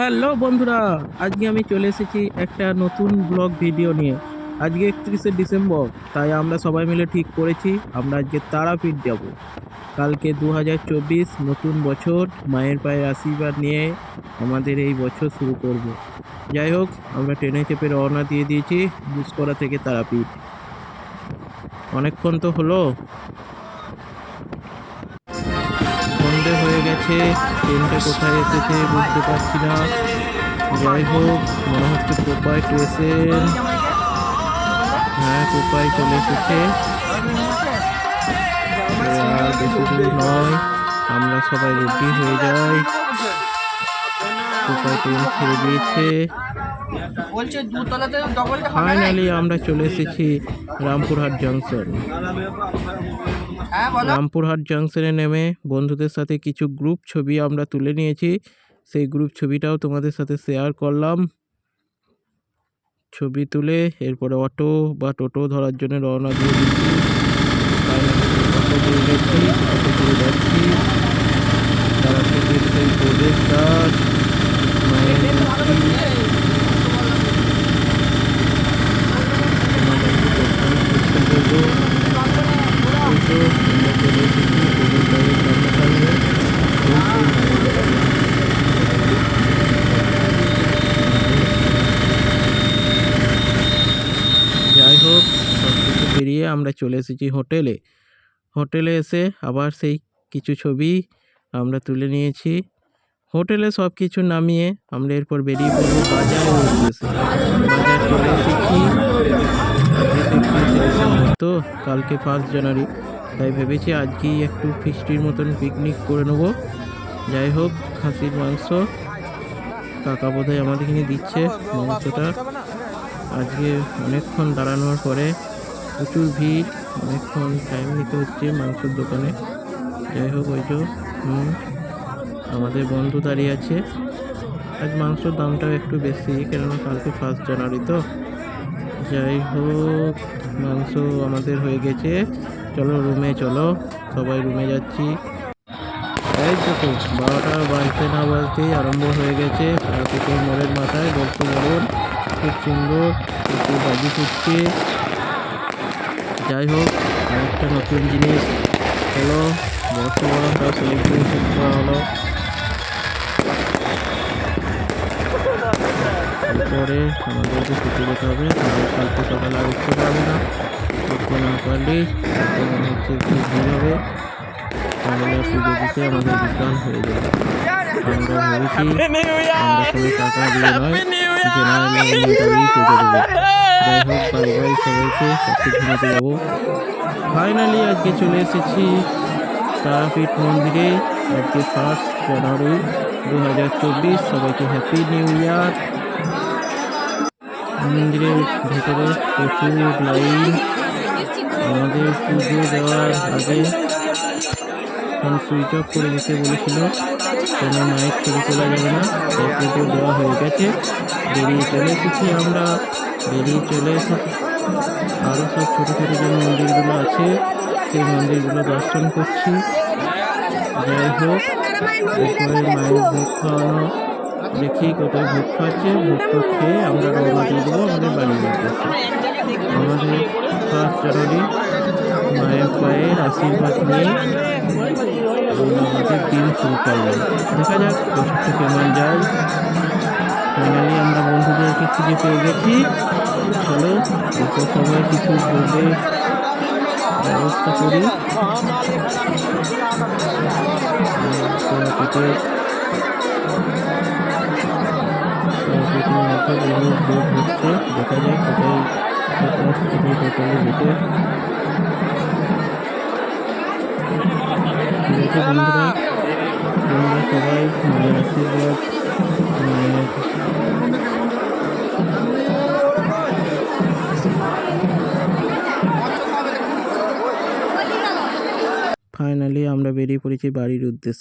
Hello বন্ধুরা, আজকে আমি চলে এসেছি একটা নতুন ব্লগ ভিডিও নিয়ে। আজকে 31শে ডিসেম্বর, তাই আমরা সবাই মিলে ঠিক করেছি আমরা আজকে তারাপীঠ যাব। কালকে 2024 নতুন বছর, মায়ের পায়ে আশীর্বাদ নিয়ে আমাদের এই বছর শুরু করব। যাই হোক, আমরা ট্রেনে চেপে রওনা দিয়ে দিয়েছি গুসকরা থেকে তারাপীঠ। অনেকক্ষণ তো হলো, সন্ধে হয়ে গেছে, ট্রেনটা কোথায় এসেছে বুঝতে পারছি না। যাই হোক, মনে হচ্ছে কোপাই স্টেশন। হ্যাঁ, কোপাই চলে এসেছে। আর বেশি দূর নয়, আমরা সবাই রেডি হয়ে যাই। কোপাই ট্রেন ছেড়ে দিয়েছে। ফাইনালি আমরা চলে এসেছি রামপুরহাট জংশন। রামপুরহাট জংশনে নেমে বন্ধুদের সাথে কিছু গ্রুপ ছবি আমরা তুলে নিয়েছি, সেই গ্রুপ ছবিটাও তোমাদের সাথে শেয়ার করলাম। ছবি তুলে এরপরে অটো বা টোটো ধরার জন্য রওনা দিয়ে দিচ্ছি। অটো দিয়ে যাচ্ছি। তারা থেকে সেই বোর্ডের কাজ, মায়ের মূর্তি, যাই হোক, সব কিছু পেরিয়ে আমরা চলে এসেছি হোটেলে। হোটেলে এসে আবার সেই কিছু ছবি আমরা তুলে নিয়েছি। হোটেলে সব কিছু নামিয়ে আমরা এরপর বেরিয়ে পড়বো বাজারের উদ্দেশ্যে। বাজার চলে এসেছি। তো কালকে 1 জানুয়ারি, তাই ভেবেছি আজকেই একটু ফিস্টির মতন পিকনিক করে নেবো। যাই হোক, খাসির মাংস কাকা বোধহয় আমাদের কিনে দিচ্ছে মাংসটা। আজকে অনেকক্ষণ দাঁড়ানোর পরে প্রচুর ভিড়, অনেকক্ষণ টাইম নিতে হচ্ছে মাংসের দোকানে। যাই হোক, ওই যে আমাদের বন্ধু দাঁড়িয়ে আছে। আজ মাংসর দামটাও একটু বেশি, কেননা কালকে 1 জানুয়ারি তো। যাই হোক, মাংস আমাদের হয়ে গেছে। চলো রুমে, চলো সবাই রুমে যাচ্ছি। এই দেখো, 12টা বাজতে না বাজতেই আরম্ভ হয়ে গেছে। তারাপীঠের মোড়ের মাথায় বর্ষবরণ, খুব সুন্দর একটু বাজি ফুটছে। যাই হোক, আরেকটা নতুন জিনিস হলো, বর্ষবরণটা সেলিব্রেশন করা হলো। এরপরে আমাদেরকে ছুটি যেতে হবে, কালকে সকালে আর উঠতে পারবে না। উঠতে না পারলে মনে হচ্ছে একটু ভিড় হবে, তাহলে পুজো দিতে আমাদের বিকাল হয়ে যাবে। আমরা ভেবেছি আমরা কোনো টাকা দিয়ে নয়, জেনারেল পুজো দেবো। যাই হোক, বাই বাই সবাইকে, সবকে ঘুমাতে যাবো। ফাইনালি আজকে চলে এসেছি তারাপীঠ মন্দিরে। আজকে 1 জানুয়ারি 2024। সবাইকে হ্যাপি নিউ ইয়ার। মন্দিরের ভেতরে প্রচুর লাইন। আমাদের পুজো দেওয়ার আগে ফোন সুইচ অফ করে দিতে বলেছিল, কেন মাইক ছবি তোলা যাবে না। তাই পুজো দেওয়া হয়ে গেছে, বেরিয়ে চলে এসেছি আমরা। আরও সব ছোটো ছোটো যে মন্দিরগুলো আছে, সেই মন্দিরগুলো দর্শন করছি। যাই হোক, এরপরে মায়ের ভোগ খাওয়ানো দেখি কোথায় ভোগ খাওয়াচ্ছে। ভোগটা খেয়ে আমরা রওনা দিয়ে দেবো আমাদের বাড়ির উদ্দেশ্যে। আমাদের 1 জানুয়ারি মায়ের পায়ের আশীর্বাদ নিয়ে আমরা আমাদের দিন শুরু করলাম। দেখা যাক বছরটা কেমন যায়। ফাইনালি আমরা বন্ধুদেরকে খুঁজে পেয়ে গেছি। চলো এরপর সবাই কিছু ভোগের ব্যবস্থা করি। মধ্যে ভোগ হচ্ছে, দেখা যাক কোথায় হোটেলে যেতে। ঠিক আছে বন্ধুরা, তোমরা সবাই মায়ের আশীর্বাদ, ফাইনালি আমরা বেরিয়ে পড়েছি বাড়ির উদ্দেশ্যে।